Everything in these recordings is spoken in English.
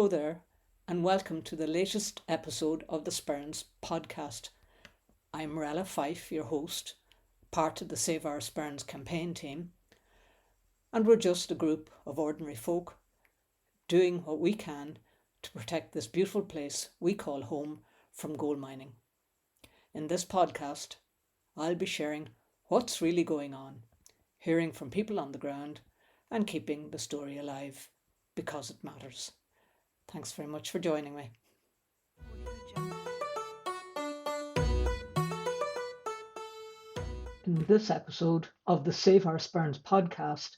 Hello there, and welcome to the latest episode of the Sperrins podcast. I'm Morella Fife, your host, part of the Save Our Sperrins campaign team, and we're just a group of ordinary folk doing what we can to protect this beautiful place we call home from gold mining. In this podcast, I'll be sharing what's really going on, hearing from people on the ground, and keeping the story alive because it matters. Thanks very much for joining me. In this episode of the Save Our Sperrins podcast,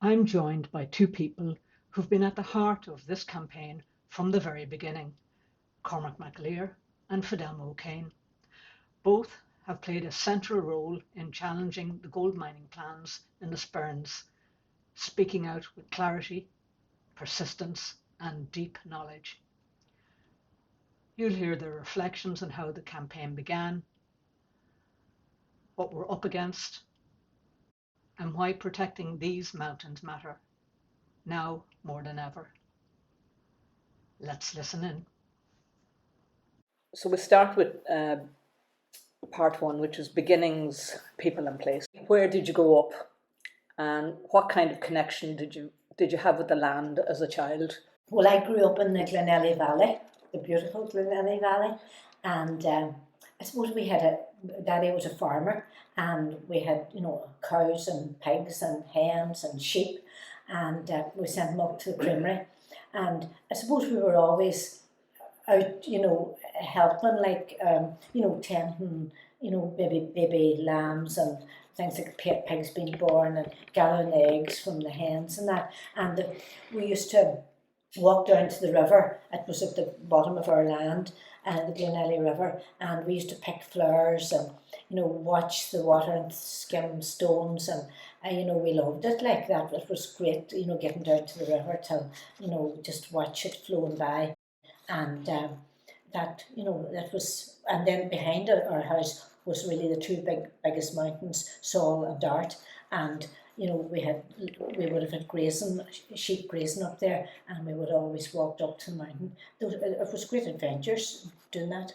I'm joined by two people who've been at the heart of this campaign from the very beginning, Cormac McAleer and Fidelma O'Kane. Both have played a central role in challenging the gold mining plans in the Sperrins, speaking out with clarity, persistence, and deep knowledge. You'll hear their reflections on how the campaign began, what we're up against, and why protecting these mountains matter, now more than ever. Let's listen in. So we start with part one, which is beginnings, people and place. Where did you grow up, and what kind of connection did you have with the land as a child? Well, I grew up in the Glenelly Valley, the beautiful Glenelly Valley, and I suppose we had Daddy was a farmer, and we had, cows and pigs and hens and sheep, and we sent them up to the creamery, and I suppose we were always out, helping, like, tending, baby lambs and things like pigs being born and gathering eggs from the hens and that, and we used to walk down to the river. It was at the bottom of our land, the Glenelly River, and we used to pick flowers and watch the water and skim stones, and we loved it like that. It was great, getting down to the river to just watch it flowing by, and that was. And then behind our house was really the two biggest mountains, Saul and Dart, and we would have had sheep grazing up there, and we would always walk up to the mountain. It was great adventures doing that.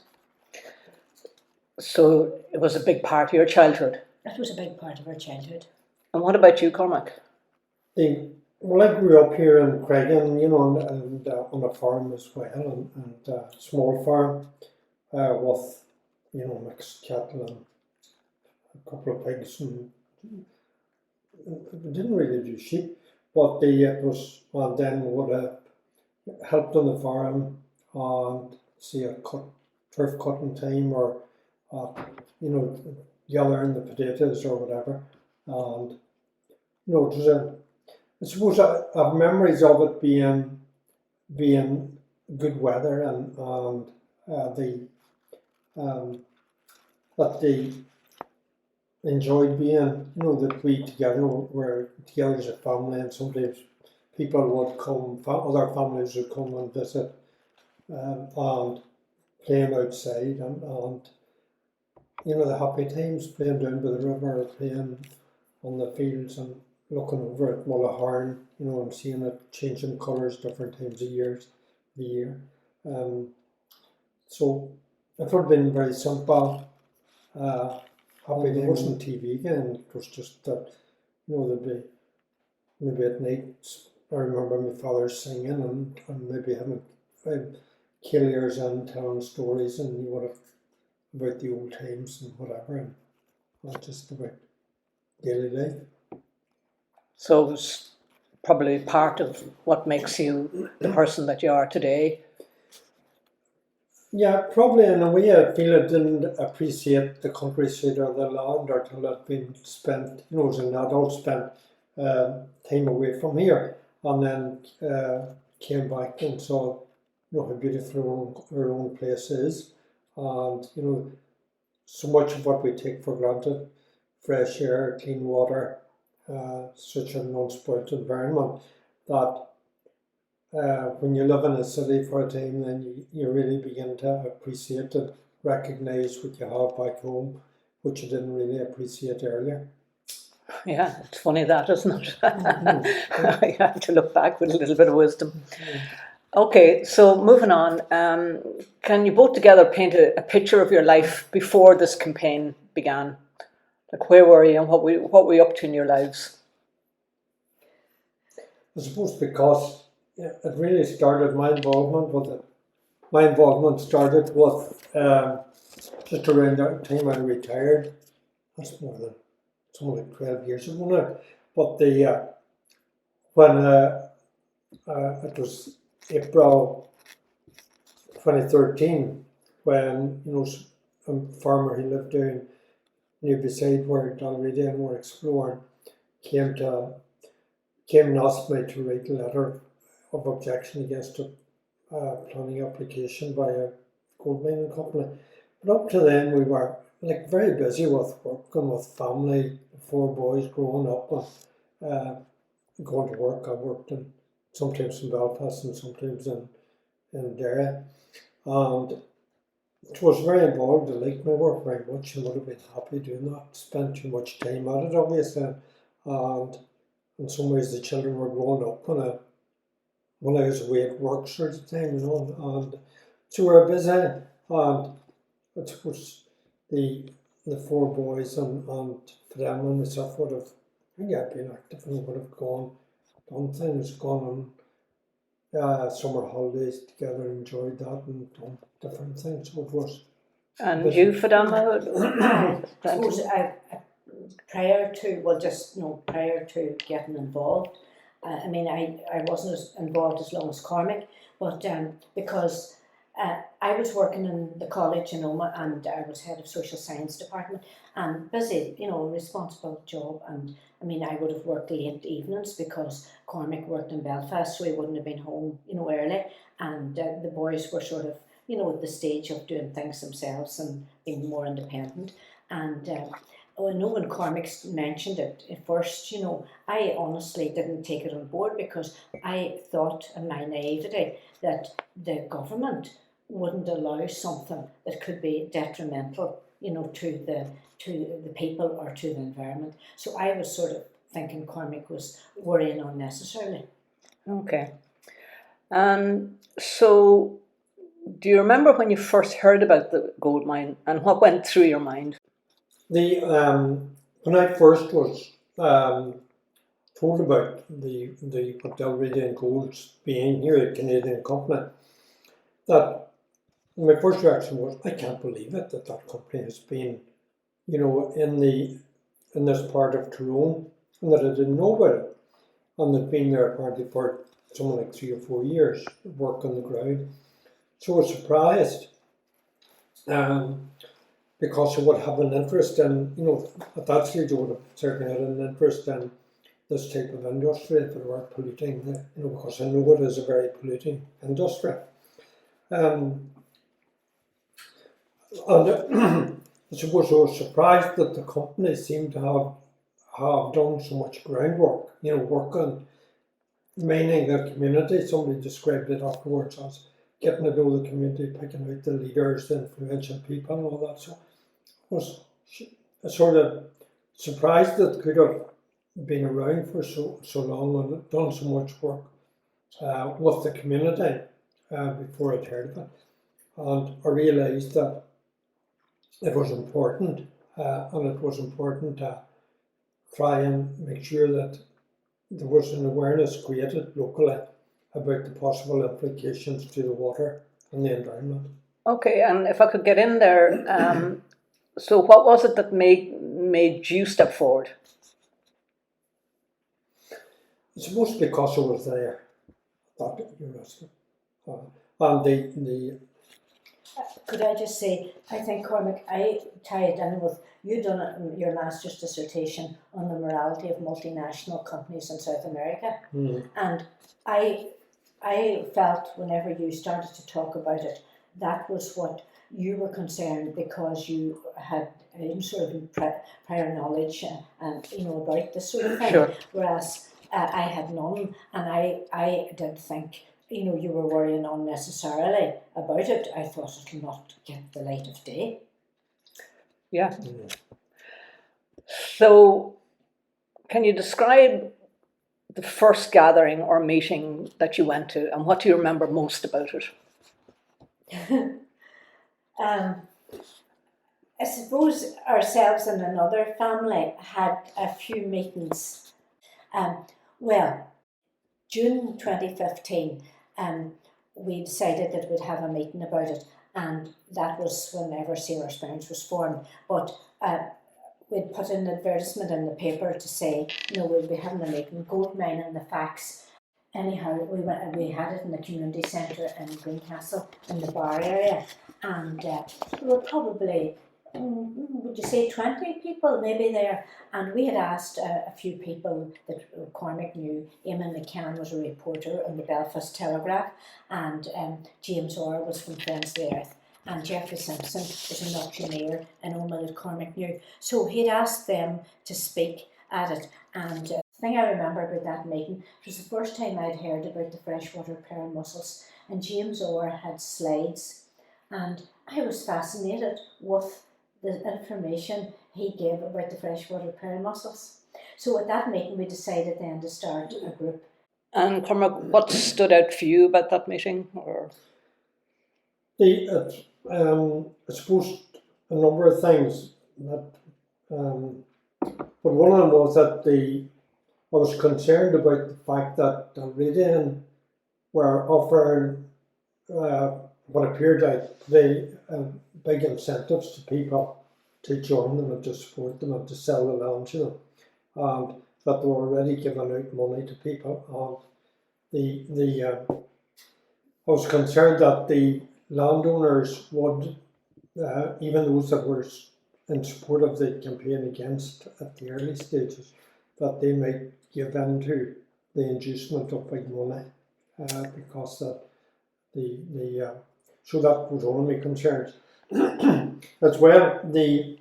So it was a big part of your childhood? It was a big part of our childhood. And what about you, Cormac? Well, I grew up here in Craigan, and on a farm as well, and a small farm with, mixed cattle and a couple of pigs, and we didn't really do sheep, but and then would have helped on the farm and see a turf cutting time, or gathering the potatoes or whatever, and it was I suppose I have memories of it being good weather, and that they enjoyed being, that we together were together as a family, and sometimes people would come, other families would come and visit, and playing outside, and the happy times, playing down by the river, playing on the fields and looking over at Mullaharn, and seeing it changing colours different times of the year. So it would have been very simple. Happy there wasn't TV again. It was just that, there'd be maybe at night. I remember my father singing, and maybe having McAleers and telling stories, and you would have about the old times and whatever, and not just about daily life. So it's probably part of what makes you the person that you are today. Yeah, probably in a way I feel I didn't appreciate the countryside or the land until I'd been spent, as an adult, spent time away from here, and then came back and saw, how beautiful our own place is, and, so much of what we take for granted, fresh air, clean water, such an unspoilt environment, that when you live in a city for a time, then you really begin to appreciate and recognise what you have back home, which you didn't really appreciate earlier. Yeah, it's funny that, isn't it? I have to look back with a little bit of wisdom. Okay, so moving on, can you both together paint a picture of your life before this campaign began? Like, where were you and what were you up to in your lives? I suppose because it really started my involvement with it. My involvement started with just around that time I retired. That's more than something like 12 years ago now. But when it was April 2013, when a farmer who lived down near beside where Dalrida and were exploring came and asked me to write a letter of objection against a planning application by a gold mining company. But up to then we were like very busy with work and with family, 4 boys growing up and going to work. I worked sometimes in Belfast and sometimes in Derry. And it was very involved. I liked my work very much and would have been happy doing that. Spent too much time at it, obviously. And in some ways the children were growing up when I was away at work sort of time, and so we were busy, and it was the 4 boys and Fidelma and myself would have, been active and would have done things, gone on summer holidays together, enjoyed that and done different things, so it was. And you, Fidelma? I suppose prior to getting involved, I mean, I wasn't as involved as long as Cormac, but because I was working in the college in Oma and I was head of social science department and busy, responsible job. And I mean, I would have worked late evenings because Cormac worked in Belfast, so he wouldn't have been home, early. And the boys were sort of, at the stage of doing things themselves and being more independent. And I know when Cormac mentioned it at first, I honestly didn't take it on board because I thought in my naivety that the government wouldn't allow something that could be detrimental, to the people or to the environment. So I was sort of thinking Cormac was worrying unnecessarily. Okay. So, do you remember when you first heard about the gold mine and what went through your mind? When I first was told about the Dalrida and Gold's being here, a Canadian company, that my first reaction was, I can't believe it that company has been, in this part of Tyrone, and that I didn't know about it, and they'd been there apparently for something like 3 or 4 years, work on the ground. So I was surprised, because I would have an interest in, at that stage I would have certainly had an interest in this type of industry if it were polluting, because I know it is a very polluting industry. And I suppose I was surprised that the company seemed to have done so much groundwork, work on mining the community. Somebody described it afterwards as getting to know the community, picking out the leaders, the influential people and all that. So I was sort of surprised that it could have been around for so long and done so much work with the community before I'd heard of it. And I realised that it was important, and it was important to try and make sure that there was an awareness created locally about the possible implications to the water and the environment. Okay, and if I could get in there, so what was it that made you step forward? I suppose because I was there, that you're asking. And the Could I just say, I think, Cormac, I tie it in with you done your master's dissertation on the morality of multinational companies in South America. And I felt whenever you started to talk about it, that was what you were concerned because you had sort of prior knowledge and about this sort of thing. Sure. Whereas I had none, and I did think you were worrying unnecessarily about it. I thought it'll not get the light of day. Yeah. So, can you describe the first gathering or meeting that you went to, and what do you remember most about it? I suppose ourselves and another family had a few meetings. Well, June 2015, we decided that we'd have a meeting about it, and that was whenever Save Our Sperrins was formed. But we'd put an advertisement in the paper to say, we'll be having a meeting, gold mine and the facts. Anyhow, we had it in the community centre in Greencastle in the bar area, and there were probably, would you say 20 people maybe there, and we had asked a few people that Cormac knew. Eamon McCann was a reporter on the Belfast Telegraph, and James Orr was from Friends of the Earth, and Jeffrey Simpson was an auctioneer in Omagh that Cormac knew. So he'd asked them to speak at it, and the thing I remember about that meeting, it was the first time I'd heard about the freshwater pearl mussels, and James Orr had slides, and I was fascinated with the information he gave about the freshwater pearl mussels. So at that meeting we decided then to start a group. And Cormac, what stood out for you about that meeting? Or I suppose a number of things, that, but one of them was that I was concerned about the fact that Dalradian were offering what appeared like big incentives to people to join them and to support them and to sell the land to them, and that they were already giving out money to people. And I was concerned that the landowners would, even those that were in support of the campaign against at the early stages, that they might give in to the inducement of big money, because that so that was one of my concerns. As well, it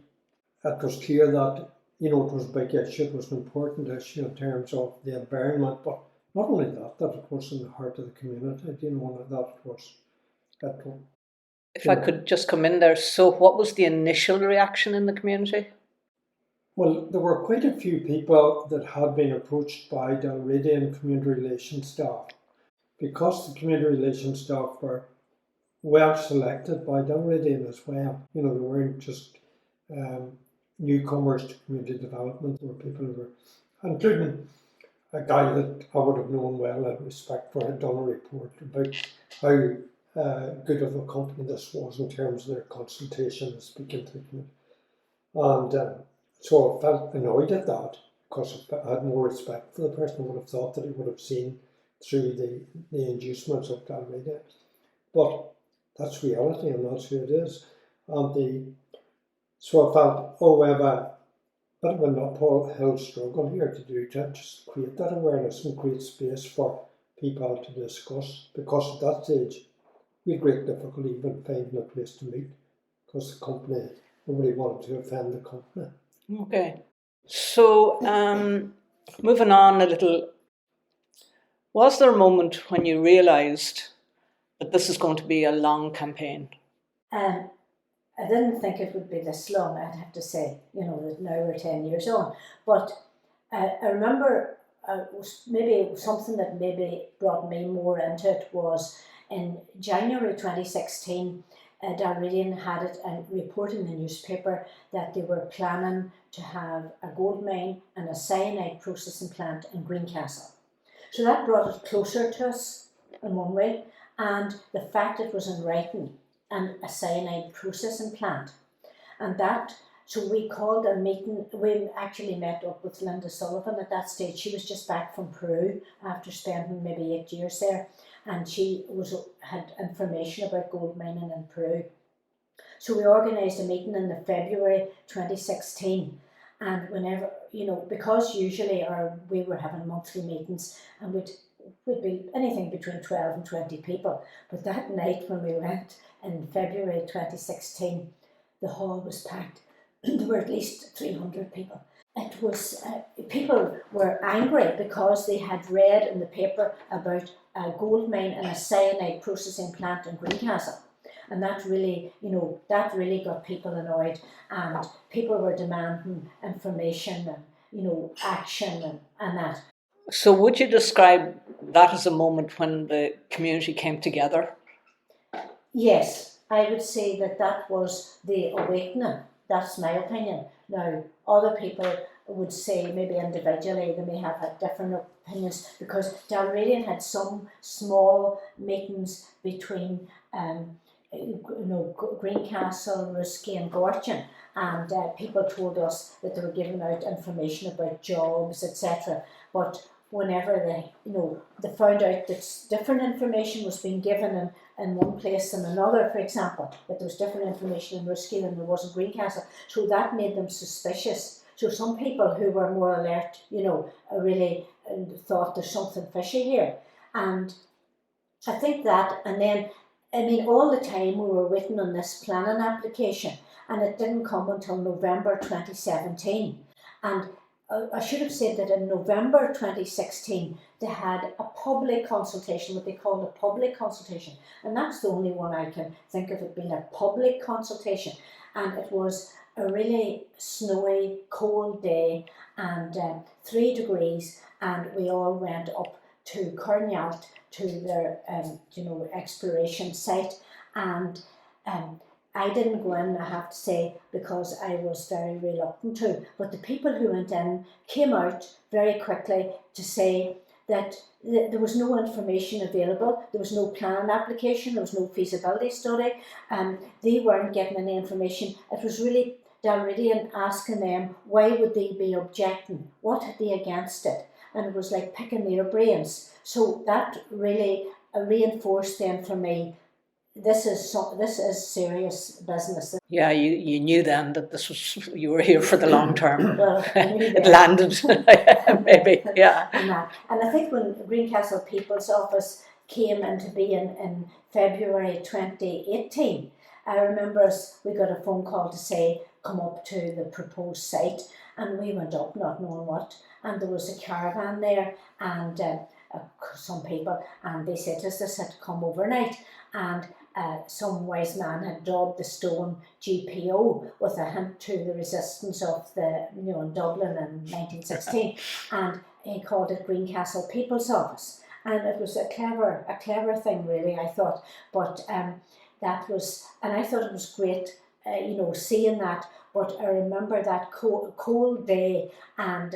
was clear that it was a big issue, it was an important issue in terms of the environment, but not only that it was in the heart of the community. That it was. if I could just come in there, so what was the initial reaction in the community? Well, there were quite a few people that had been approached by Dalradian community relations staff, because the community relations staff were well selected by Dalradian as well. They weren't just newcomers to community development. There were people who were, including a guy that I would have known well and respect for, had done a report about how good of a company this was in terms of their consultation and speaking to the community. And so I felt annoyed at that, because I had more respect for the person. I would have thought that he would have seen through the inducements of Dalradian. But that's reality, and that's who it is. So I felt, we have a bit of an uphill struggle here to just create that awareness and create space for people to discuss, because at that stage we had great difficulty even finding a place to meet, because the company, nobody wanted to offend the company. Okay, so moving on a little, was there a moment when you realised that this is going to be a long campaign? I didn't think it would be this long, I'd have to say, that now we're 10 years on. But I remember maybe something that maybe brought me more into it was in January 2016, Dalradian had it and reported in the newspaper that they were planning to have a gold mine and a cyanide processing plant in Greencastle. So that brought it closer to us in one way, and the fact it was in writing, and a cyanide processing plant. And so we called a meeting. We actually met up with Linda Sullivan at that stage. She was just back from Peru after spending maybe 8 years there, and she had information about gold mining in Peru. So we organised a meeting in the February 2016, and whenever, because usually we were having monthly meetings, and would be anything between 12 and 20 people. But that night when we went in February 2016, the hall was packed. There were at least 300 people. It was, people were angry because they had read in the paper about a gold mine and a cyanide processing plant in Greencastle. And that really got people annoyed, and people were demanding information and, action and that. So would you describe that as a moment when the community came together? Yes, I would say that that was the awakening. That's my opinion. Now, other people would say maybe individually they may have had different opinions, because Dalradian had some small meetings between Greencastle, Ruski and Gortin, and people told us that they were giving out information about jobs, etc. But whenever they found out that different information was being given in one place than another, for example, that there was different information in Ruski than there was in Greencastle, so that made them suspicious. So some people who were more alert, really thought there's something fishy here. And I think that, and then, all the time we were waiting on this planning application, and it didn't come until November 2017. And I should have said that in November 2016, they had a public consultation, what they called a public consultation. And that's the only one I can think of it being a public consultation. And it was a really snowy, cold day, and 3 degrees, and we all went up to Cornyalt to their exploration site, and I didn't go in, I have to say, because I was very reluctant to, but the people who went in came out very quickly to say that there was no information available, there was no plan application, there was no feasibility study, they weren't getting any information. It was really Dalradian asking them why would they be objecting, what had they against it, and it was like picking their brains. So that really reinforced then for me, this is serious business. Yeah, you knew then that you were here for the long term. Well, it landed, maybe, yeah. And I think when Greencastle People's Office came into being in February 2018, I remember we got a phone call to say, come up to the proposed site, and we went up not knowing what, and there was a caravan there, and some people, and they said to us this had to come overnight, and some wise man had daubed the stone GPO with a hint to the resistance of in Dublin in 1916, and he called it Greencastle People's Office, and it was a clever thing, really, I thought. But that was, and I thought it was great, seeing that. But I remember that cold day, and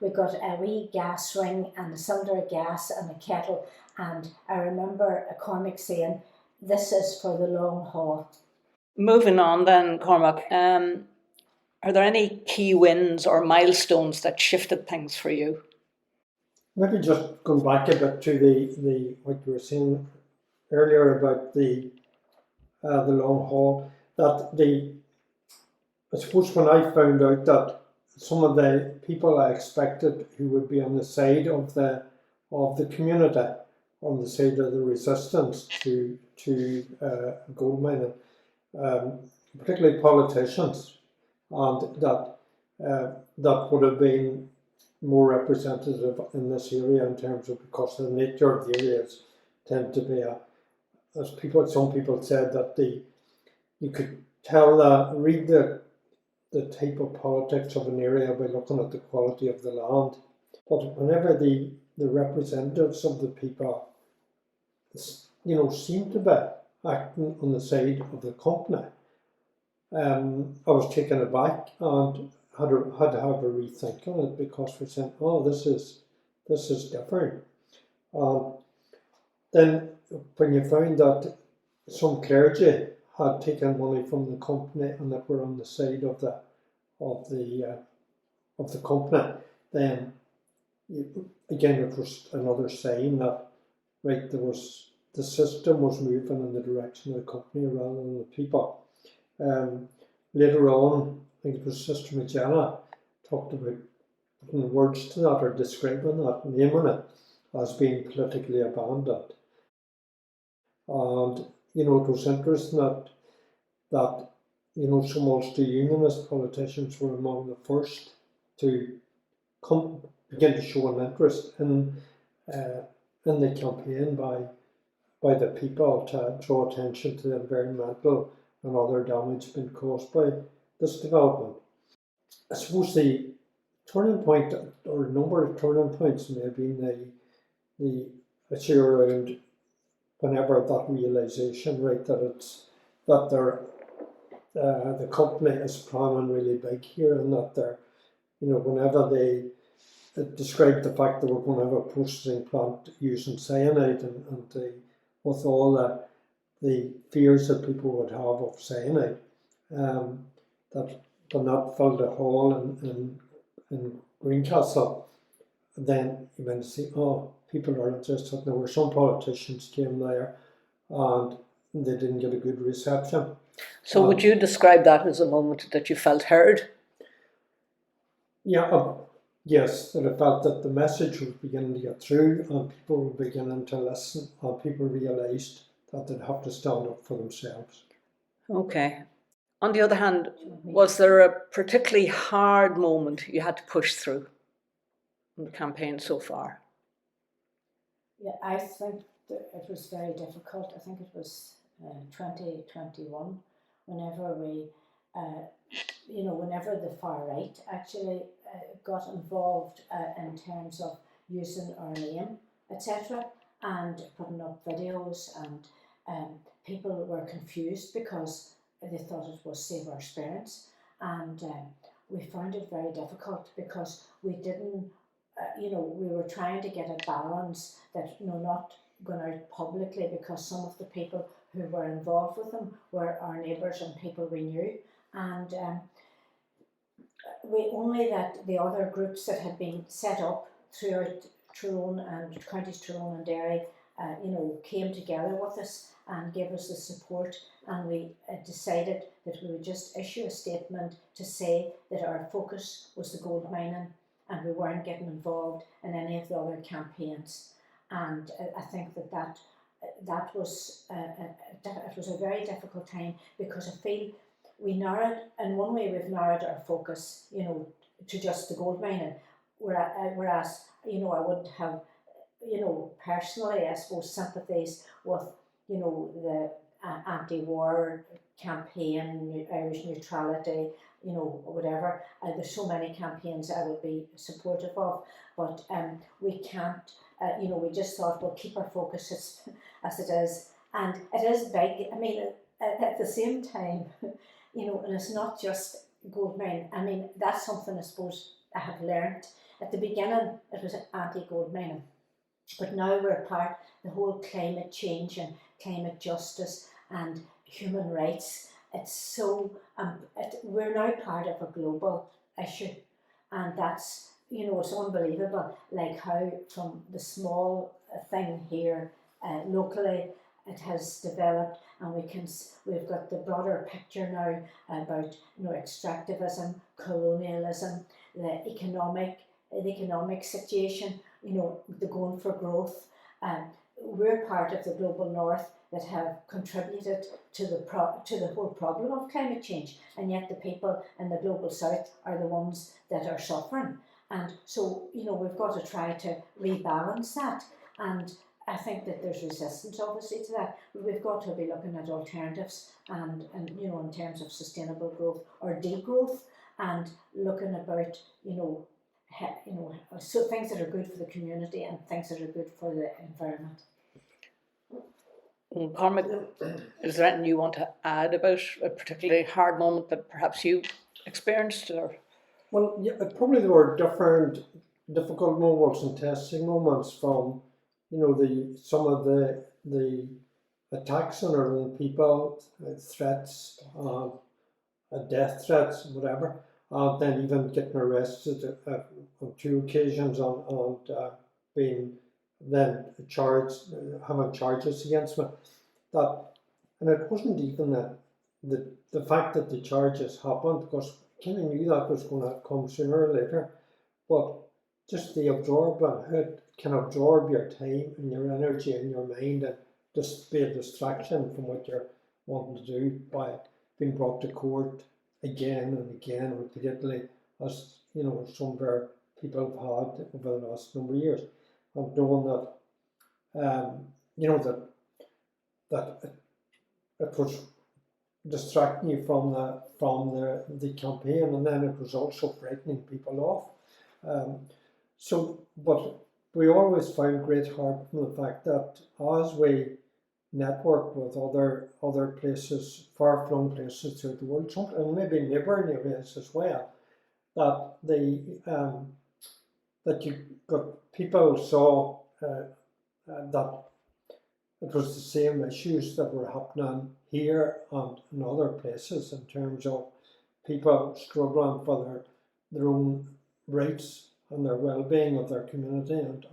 we got a wee gas ring and a cylinder of gas and a kettle, and I remember Cormac saying, this is for the long haul. Moving on then, Cormac, are there any key wins or milestones that shifted things for you? Maybe just going back a bit to the what you were saying earlier about the long haul, that I suppose when I found out that some of the people I expected who would be on the side of the community, on the side of the resistance to gold mining, particularly politicians, and that would have been more representative in this area in terms of, because the nature of the areas tend to be some people said that you could read the type of politics of an area by looking at the quality of the land. But whenever the representatives of the people, seem to be acting on the side of the company, I was taken aback and had to have a rethink on it, because we're saying, oh, this is different. Then when you found that some clergy had taken money from the company and that were on the side of the company, then again it was another sign that the system was moving in the direction of the company rather than the people. Later on, I think it was Sister Magella talked about putting words to that or describing that, naming it as being politically abandoned. And it was interesting that some Ulster Unionist politicians were among the first to begin to show an interest in the campaign by the people to draw attention to the environmental and other damage being caused by this development. I suppose the turning point, or a number of turning points, may have been the issue around whenever that realization, right, that the company is planning really big here, and that they're, whenever they described the fact that we're going to have a processing plant using cyanide, and with all the fears that people would have of cyanide, that when that filled a hole in Greencastle, then you went to see, oh, people are interested. There were some politicians came there, and they didn't get a good reception. So would you describe that as a moment that you felt heard? Yeah, yes, that I felt that the message was beginning to get through, and people were beginning to listen, and people realised that they'd have to stand up for themselves. Okay. On the other hand, was there a particularly hard moment you had to push through in the campaign so far? Yeah, I think that it was very difficult. I think it was 2021, whenever we, whenever the far right actually got involved in terms of using our name, etc., and putting up videos, and people were confused because they thought it was Save Our Sperrins, and we found it very difficult because we didn't, we were trying to get a balance that, not going out publicly, because some of the people who were involved with them were our neighbours and people we knew, and we only that the other groups that had been set up throughout Tyrone and counties Tyrone and Derry, came together with us and gave us the support, and we decided that we would just issue a statement to say that our focus was the gold mining, and we weren't getting involved in any of the other campaigns. And I think that was it was a very difficult time, because I feel we narrowed, in one way we've narrowed our focus, to just the gold mining, whereas, I would have, personally, I suppose, sympathies with, the anti-war campaign, Irish neutrality, whatever. There's so many campaigns I would be supportive of, but we can't, we just thought we'll keep our focus as it is, and it is big. I mean, at the same time, and it's not just gold mine. I mean, that's something I suppose I have learned. At the beginning, it was anti-gold mining, but now we're part the whole climate change and climate justice and human rights. It's so we're now part of a global issue, and that's, it's unbelievable, like how from the small thing here locally, it has developed, and we've got the broader picture now about, extractivism, colonialism, the economic situation, the going for growth. We're part of the global north that have contributed to the whole problem of climate change, and yet the people in the global south are the ones that are suffering. And so, we've got to try to rebalance that, and I think that there's resistance obviously to that, but we've got to be looking at alternatives, and in terms of sustainable growth or degrowth, and looking about, so things that are good for the community and things that are good for the environment. Cormac, is there anything you want to add about a particularly hard moment that perhaps you experienced? Or? Well, yeah, probably there were different difficult moments and testing moments from, some of the attacks on our own people, threats, death threats, whatever. Then even getting arrested on 2 occasions and being then charged, having charges against me. And it wasn't even the fact that the charges happened, because I kind of knew that was going to come sooner or later, but just the absorbing, how it can absorb your time and your energy and your mind, and just be a distraction from what you're wanting to do by being brought to court again and again repeatedly, as some of our people have had over the last number of years, and knowing that that it was distracting you from the campaign, and then it was also frightening people off. But we always found great help from the fact that as we network with other places, far-flung places throughout the world, and maybe neighbouring areas as well, that that you got people saw that it was the same issues that were happening here and in other places in terms of people struggling for their own rights and their well-being of their community, and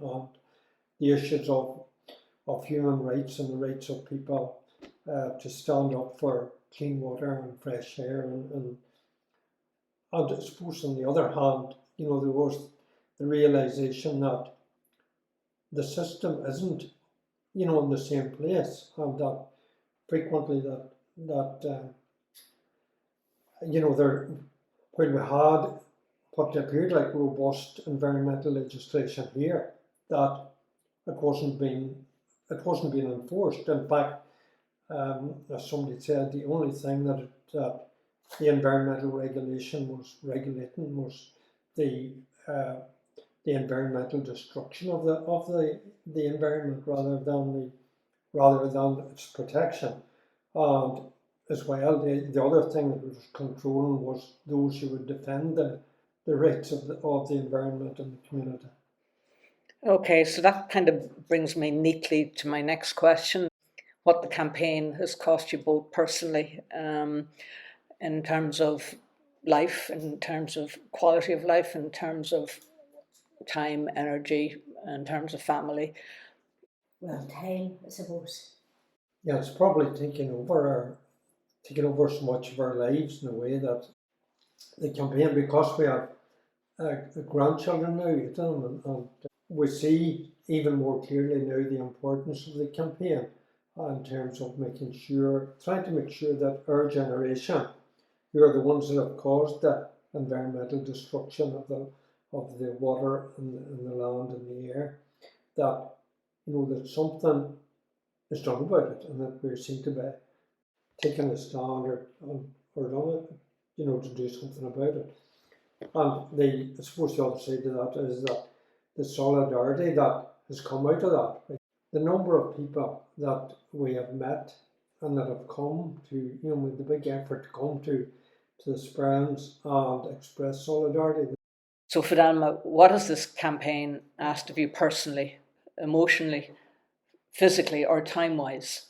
the issues of human rights and the rights of people to stand up for clean water and fresh air. And I suppose on the other hand, there was the realisation that the system isn't, in the same place, and that frequently there, when we had what appeared like robust environmental legislation here, that it wasn't being enforced. In fact, as somebody said, the only thing that the environmental regulation was regulating was the environmental destruction of the environment rather than its protection. And as well, the other thing that was controlling was those who would defend the rights of the environment and the community. Okay, so that kind of brings me neatly to my next question. What the campaign has cost you both personally, in terms of life, in terms of quality of life, in terms of time, energy, in terms of family. Well, time, I suppose. Yeah, it's probably taken over so much of our lives in a way that the campaign, because we have grandchildren now, and we see even more clearly now the importance of the campaign in terms of trying to make sure that our generation, who are the ones that have caused the environmental destruction of the water and the land and the air, that that something is done about it, and that we seem to be taking a stand or done it, to do something about it. And I suppose the other side of that is that the solidarity that has come out of that, the number of people that we have met and that have come to, with the big effort to come to the Sperrins and express solidarity. So Fidelma, what has this campaign asked of you personally, emotionally, physically, or time-wise?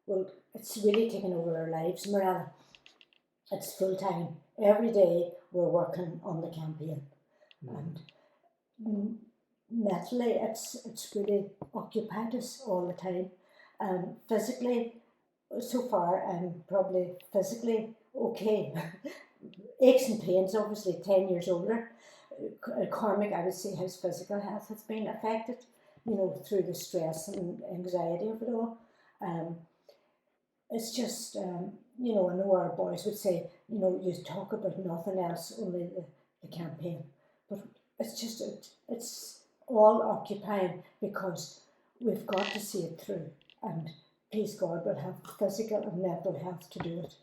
Well, it's really taken over our lives, Morella. It's full time. Every day we're working on the campaign. And mentally it's really occupied us all the time. Physically, so far I'm probably physically okay. Aches and pains, obviously 10 years older. Cormac, I would say his physical health has been affected, through the stress and anxiety of it all. It's just, I know our boys would say, you talk about nothing else, only the campaign. But it's just, it's all occupying because we've got to see it through. And please God, we'll have physical and mental health to do it.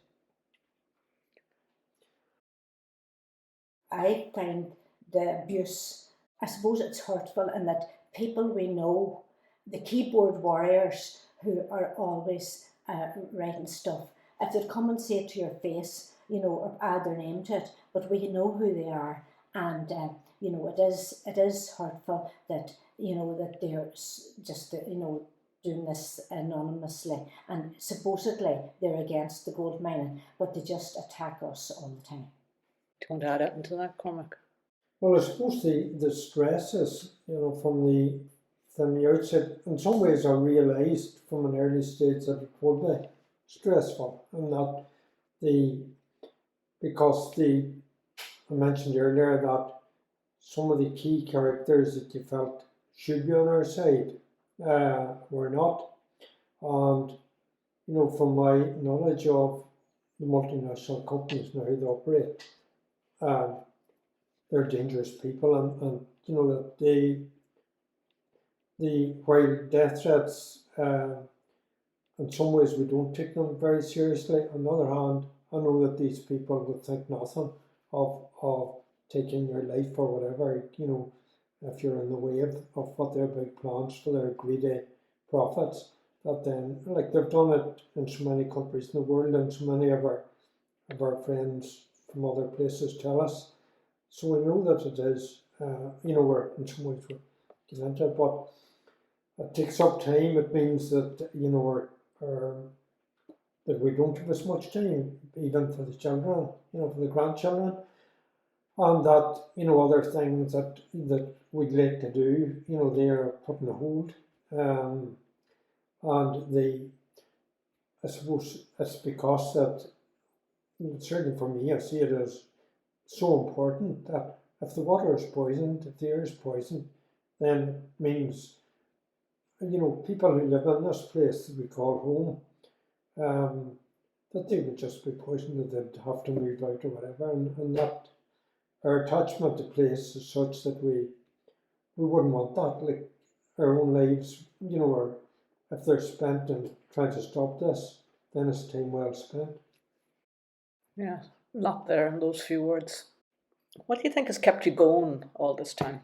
I find the abuse, I suppose it's hurtful in that people we know, the keyboard warriors who are always writing stuff, if they'd come and say it to your face, or add their name to it, but we know who they are, and it is hurtful that that they're just doing this anonymously, and supposedly they're against the gold mining, but they just attack us all the time. Do you want to add anything to that, Cormac? Well, I suppose the stresses, from the outset, in some ways I realised from an early stage that it would be stressful, and that because I mentioned earlier that some of the key characters that you felt should be on our side were not, and from my knowledge of the multinational companies and how they operate, they're dangerous people, and that while death threats, in some ways we don't take them very seriously. On the other hand, I know that these people would think nothing of taking your life or whatever, if you're in the way of what their big plans for their greedy profits, that then, like they've done it in so many countries in the world, and so many of our friends from other places tell us. So we know that it is, we're in some ways we're getting into it, but it takes up time. It means that, that we don't have as much time, even for the children, for the grandchildren, and that, other things that we'd like to do, they are put on hold. And I suppose it's because that, certainly for me, I see it as so important that if the water is poisoned, if the air is poisoned, then it means, people who live in this place that we call home, that they would just be poisoned, that they'd have to move out or whatever, and that our attachment to place is such that we wouldn't want that. Like our own lives, or if they're spent in trying to stop this, then it's time well spent. Yeah, a lot there in those few words. What do you think has kept you going all this time?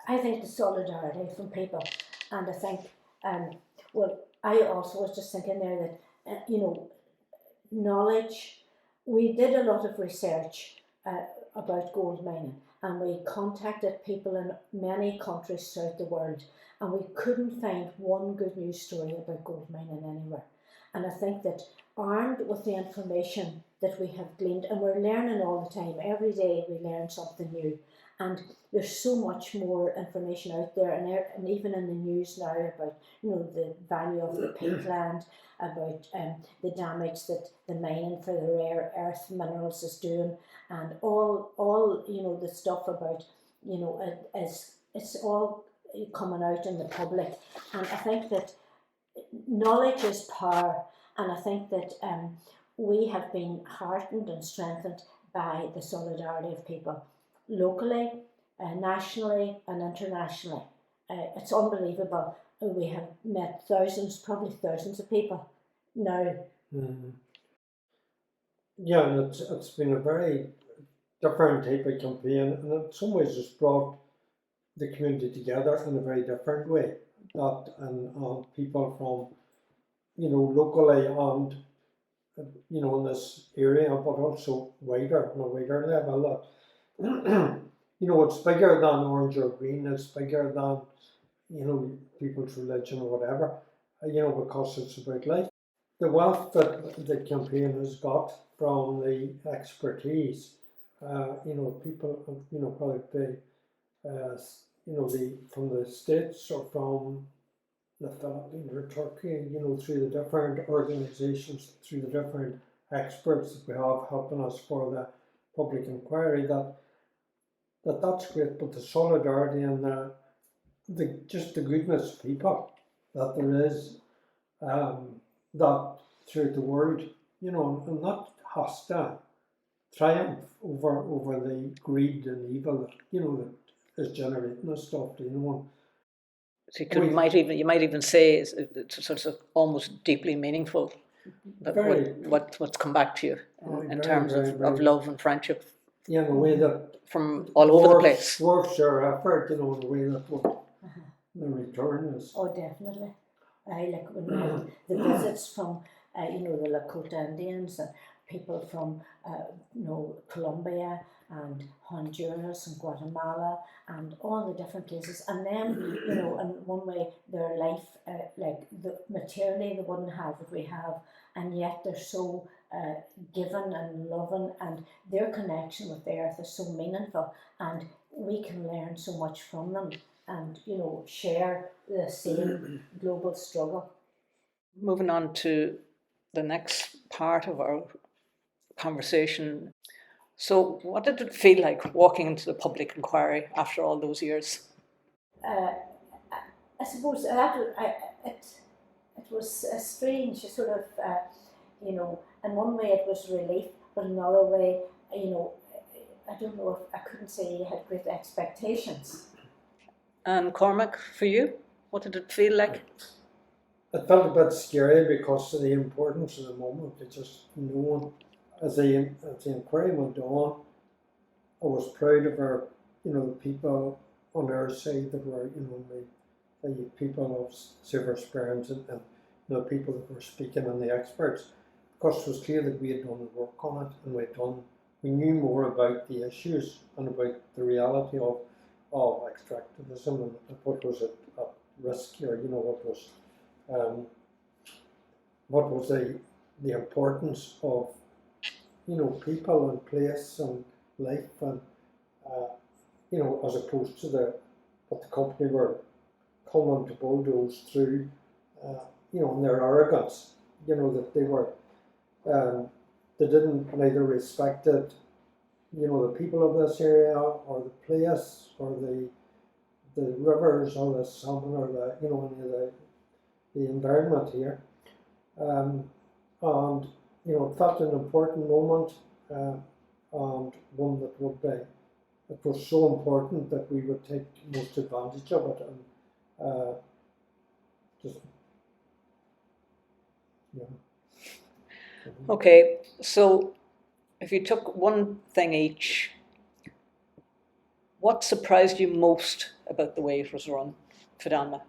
I think the solidarity from people, and I think, I also was just thinking there that, knowledge, we did a lot of research about gold mining, and we contacted people in many countries throughout the world, and we couldn't find one good news story about gold mining anywhere. And I think that armed with the information that we have gleaned, and we're learning all the time, every day we learn something new, and there's so much more information out there, and even in the news now about the value of the peatland, about the damage that the mining for the rare earth minerals is doing, and all the stuff about it's all coming out in the public. And I think that knowledge is power, and I think that we have been heartened and strengthened by the solidarity of people locally, nationally and internationally. It's unbelievable. We have met probably thousands of people now. Mm-hmm. Yeah, and it's been a very different type of campaign, and in some ways it's brought the community together in a very different way. And people from, locally and, in this area, but also on a wider level. It's bigger than orange or green. It's bigger than, people's religion or whatever, because it's about life. The wealth that the campaign has got from the expertise, people, whether they, from the States or from the Philippines or Turkey, through the different organisations, through the different experts that we have helping us for the public inquiry, that's great. But the solidarity and just the goodness of people that there is, that throughout the world, and that has to triumph over the greed and evil that is generating this stuff. So you might even say it's sort of almost deeply meaningful that what's come back to you in terms of love and friendship. Yeah, in a way that from all over the place. Dwarfs our effort, in a way that what the return is. Oh, definitely. I like when we had the visits from the Lakota Indians and people from Colombia and Honduras and Guatemala and all the different places, and then in one way their life materially they wouldn't have what we have, and yet they're so given and loving, and their connection with the earth is so meaningful, and we can learn so much from them and share the same global struggle. Moving on to the next part of our conversation. So what did it feel like walking into the public inquiry after all those years? I suppose it was a strange sort of, in one way it was relief, but another way, I don't know if I couldn't say you had great expectations. And Cormac, for you, what did it feel like? It felt a bit scary because of the importance of the moment. It just, as the inquiry went on, I was proud of our, the people on our side that were, the people of Save Our Sperrins and the people that were speaking and the experts, because it was clear that we had done the work on it and we knew more about the issues and about the reality of extractivism and what was at risk here, what was the importance of, people and place and life and, as opposed to what the company were coming to bulldoze through, and their arrogance, that they were, they didn't neither respected, the people of this area or the place or the rivers or the salmon or any of the environment here. And, it felt an important moment and one that would be, it was so important that we would take most advantage of it and just, yeah. Okay, so if you took one thing each, what surprised you most about the way it was run, Fidelma?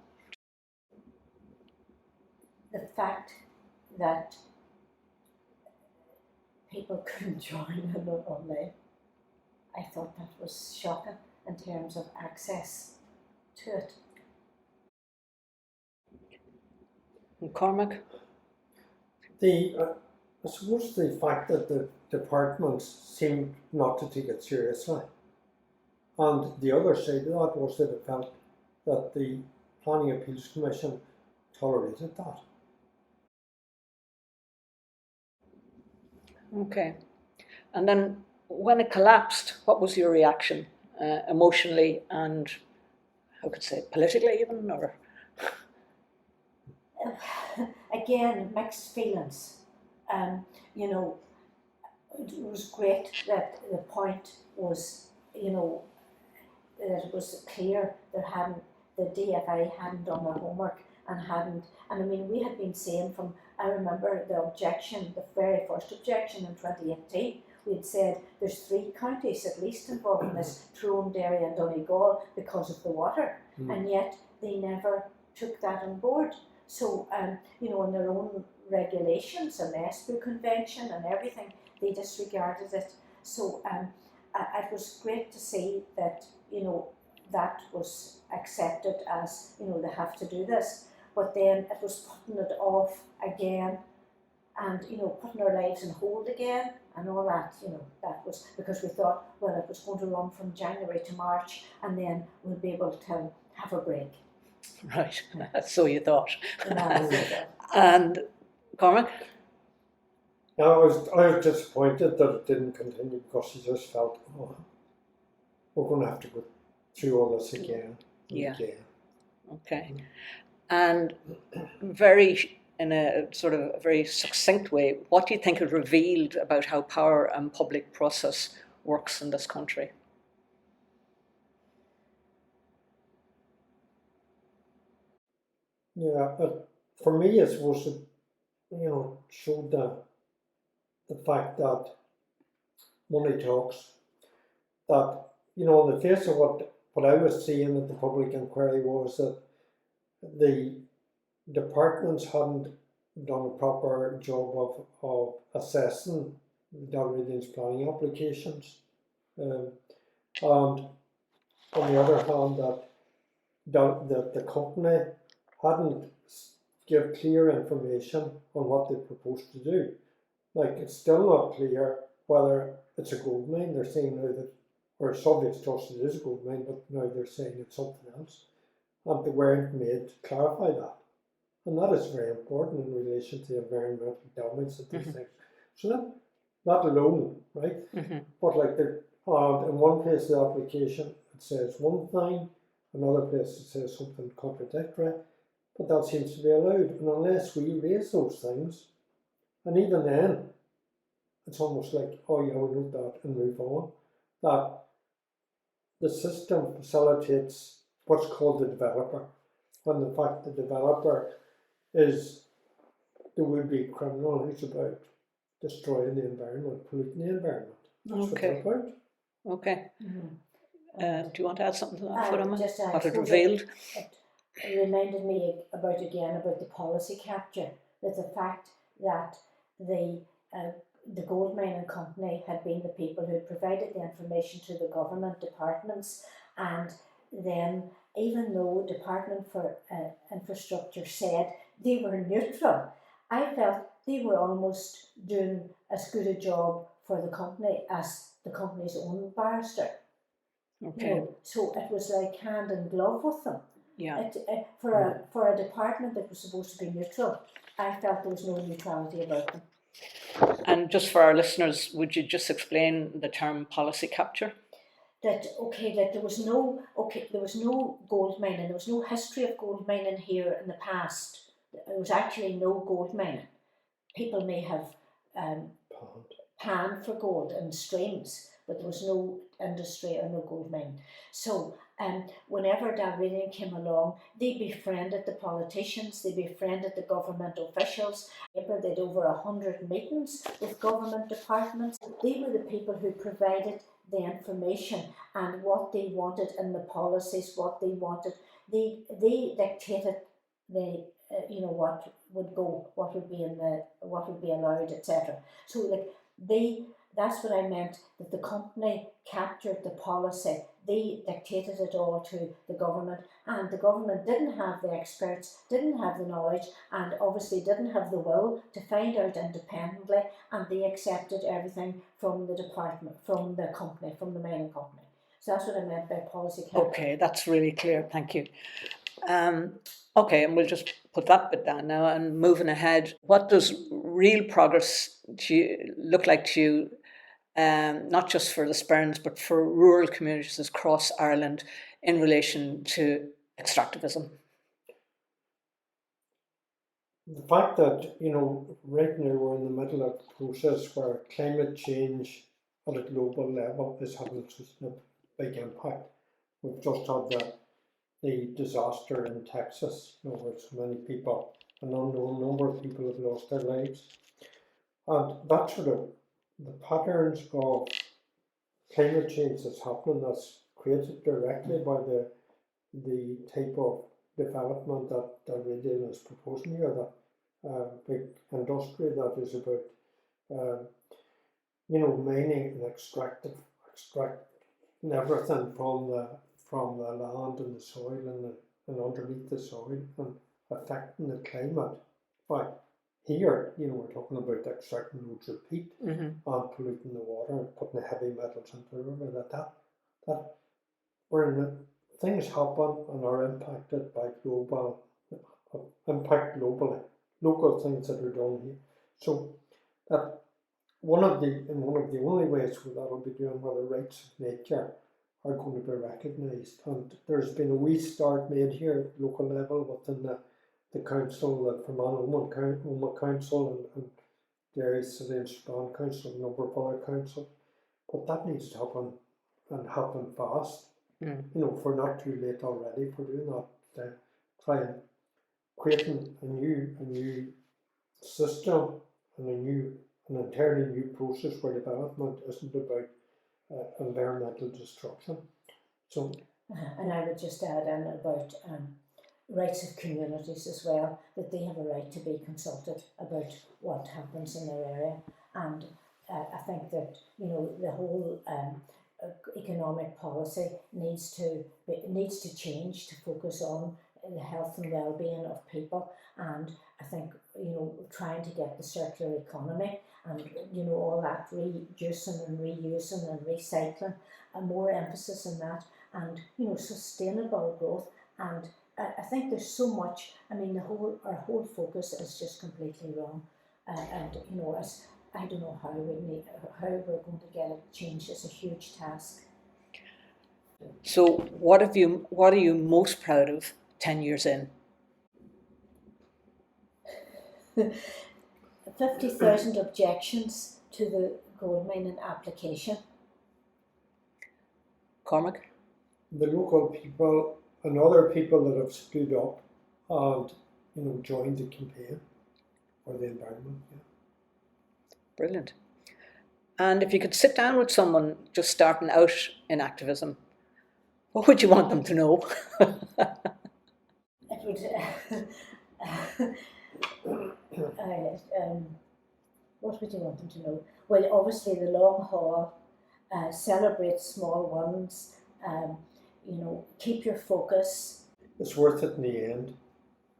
The fact that people couldn't join in online. I thought that was shocking in terms of access to it. And Cormac? I suppose the fact that the departments seemed not to take it seriously, and the other side of that was that it felt that the Planning Appeals Commission tolerated that. Okay. And then when it collapsed, what was your reaction emotionally and, how could I say, politically even? Or Again, mixed feelings. It was great that the point was, that it was clear that the DFI hadn't done their homework and I mean, we had been saying I remember the objection, the very first objection in 2018, we had said there's 3 counties at least involved in this, Tyrone, Derry and Donegal, because of the water, and yet they never took that on board. So, in their own regulations and the ESPO Convention and everything, they disregarded it. So it was great to see that, that was accepted as, they have to do this. But then it was putting it off again and, putting our lives on hold again and all that, that was because we thought, well, it was going to run from January to March and then we'll be able to have a break. right, so you thought. No, And Cormac? I was disappointed that it didn't continue because I just felt, we're going to have to go through all this again. Yeah. Again. Okay. And in a sort of very succinct way, what do you think it revealed about how power and public process works in this country? Yeah, for me, I suppose it, showed the fact that money talks. That, in the face of what I was seeing at the public inquiry was that the departments hadn't done a proper job of assessing the Dalradian's planning applications. And on the other hand, that the company hadn't give clear information on what they proposed to do. Like, it's still not clear whether it's a gold mine. They're saying now that, or subjects to us it is a gold mine, but now they're saying it's something else. And they weren't made to clarify that. And that is very important in relation to environmental damage and these things. So that alone, right? But like in one place the application it says one thing, another place it says something contradictory, but that seems to be allowed. And unless we raise those things, and even then, it's almost like, oh yeah, we note that and move on. That the system facilitates what's called the developer, when in fact the developer is the would-be criminal who's about destroying the environment, polluting the environment. That's what they're about. Okay. Mm-hmm. Do you want to add something to that, Fidelma? Just What it suppose revealed? it reminded me about the policy capture, that the fact that the gold mining company had been the people who provided the information to the government departments, and then even though Department for Infrastructure said they were neutral, I felt they were almost doing as good a job for the company as the company's own barrister. Okay. You know, so it was like hand in glove with them. Yeah. For a department that was supposed to be neutral, I felt there was no neutrality about them. And just for our listeners, would you just explain the term policy capture? That there was no gold mining. There was no history of gold mining here in the past. There was actually no gold mining. People may have panned for gold in streams, but there was no industry or no gold mine. So whenever Dalradian came along, they befriended the politicians, they befriended the government officials. They had over 100 meetings with government departments. They were the people who provided the information and what they wanted in the policies, what they wanted. They dictated the what would go, what would be allowed, etc. So that's what I meant, that the company captured the policy. They dictated it all to the government, and the government didn't have the experts, didn't have the knowledge, and obviously didn't have the will to find out independently, and they accepted everything from the department, from the company, from the mining company. So that's what I meant by policy capture. Okay, that's really clear, thank you. Okay, and we'll just put that bit down now and moving ahead. What does real progress look like to you, not just for the Sperrins, but for rural communities across Ireland in relation to extractivism? The fact that, right now we're in the middle of the process where climate change at a global level is having such a big impact. We've just had the disaster in Texas, where so many people, an unknown number of people have lost their lives. And that sort of, the patterns of climate change that's happening, that's created directly by the type of development that Dalradian is proposing here, that big industry that is about, mining and extracting everything from the land and the soil and underneath the soil and affecting the climate. But here, we're talking about extracting loads of peat and polluting the water and putting the heavy metals into the river. That things happen and are impacted by impact globally, local things that are done here. So that one of the only ways that will be doing where the rights of nature are going to be recognised. And there's been a wee start made here at local level within the council, the Fermanagh Council and Derry City and Sperrin Council, and a number of other councils. But that needs to happen and happen fast. If we're not too late already for doing that, try and creating a new system and an entirely new process where development isn't about environmental destruction. So, and I would just add in about rights of communities as well, that they have a right to be consulted about what happens in their area. And I think that the whole economic policy needs to change to focus on the health and well-being of people, and I think trying to get the circular economy and all that reducing and reusing and recycling, and more emphasis on that, and sustainable growth. And I think there's so much. I mean, our whole focus is just completely wrong, and I don't know how we're going to get it changed. It's a huge task. So, what are you most proud of 10 years in? 50,000 objections to the gold mining application. Cormac? The local people and other people that have stood up and joined the campaign for the environment. Yeah. Brilliant. And if you could sit down with someone just starting out in activism, what would you want them to know? It would. What would you want them to know? Well, obviously the long haul. Celebrate small ones. Keep your focus. It's worth it in the end,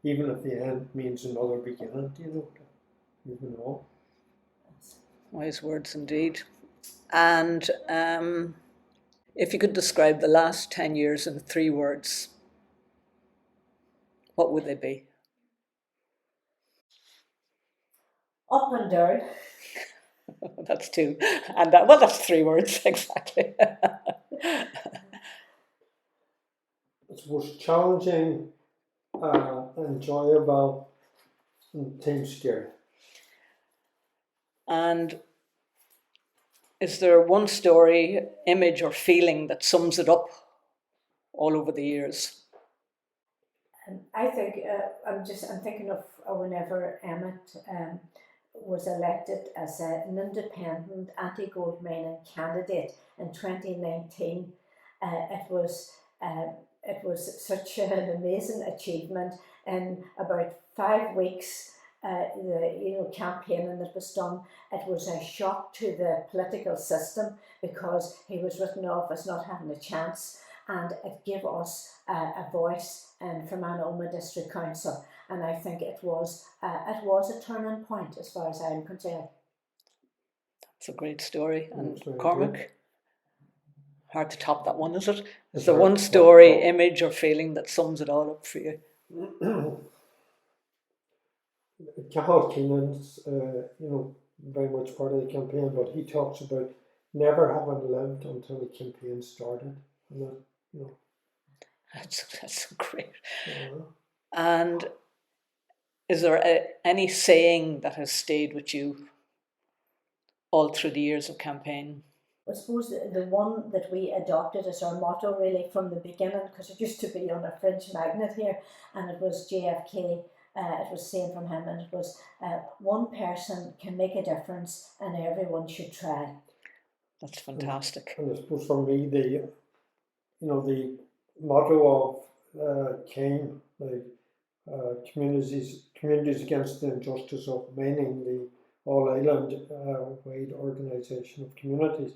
even if the end means another beginning. Even all. Wise words indeed. And if you could describe the last 10 years in 3 words, what would they be? Up and down. That's 2. And that's 3 words, exactly. It's most challenging, enjoyable, and team scary. And is there one story, image, or feeling that sums it up all over the years? I think I'm thinking of whenever Emmett was elected as an independent anti-gold mining candidate in 2019. It was such an amazing achievement. In about 5 weeks, the campaigning that was done, it was a shock to the political system because he was written off as not having a chance, and it gave us a voice from Anoma District Council, and I think it was a turning point as far as I'm concerned. It's a great story. And Very Cormac, good. hard to top that one, is it? Is It's there hard one to story, top. image, or feeling that sums it all up for you? Cathal Keenan's, very much part of the campaign, but he talks about never having lived until the campaign started. And that, That's so great. uh, And is there any saying that has stayed with you all through the years of campaign? I suppose the one that we adopted as our motto really from the beginning, because it used to be on a fridge magnet here, and it was JFK. It was saying from him, and it was one person can make a difference, and everyone should try. That's fantastic. and I suppose for me, the motto of CAIM, communities against the injustice of mining, the All Island wide organisation of communities,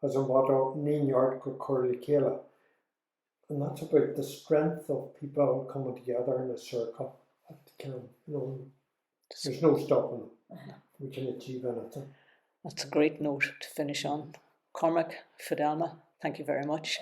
has a motto, Ní Neart go Curly Kayla. And that's about the strength of people coming together in a circle. There's no stopping them. We can achieve anything. That's a great note to finish on. Cormac, Fidelma, thank you very much.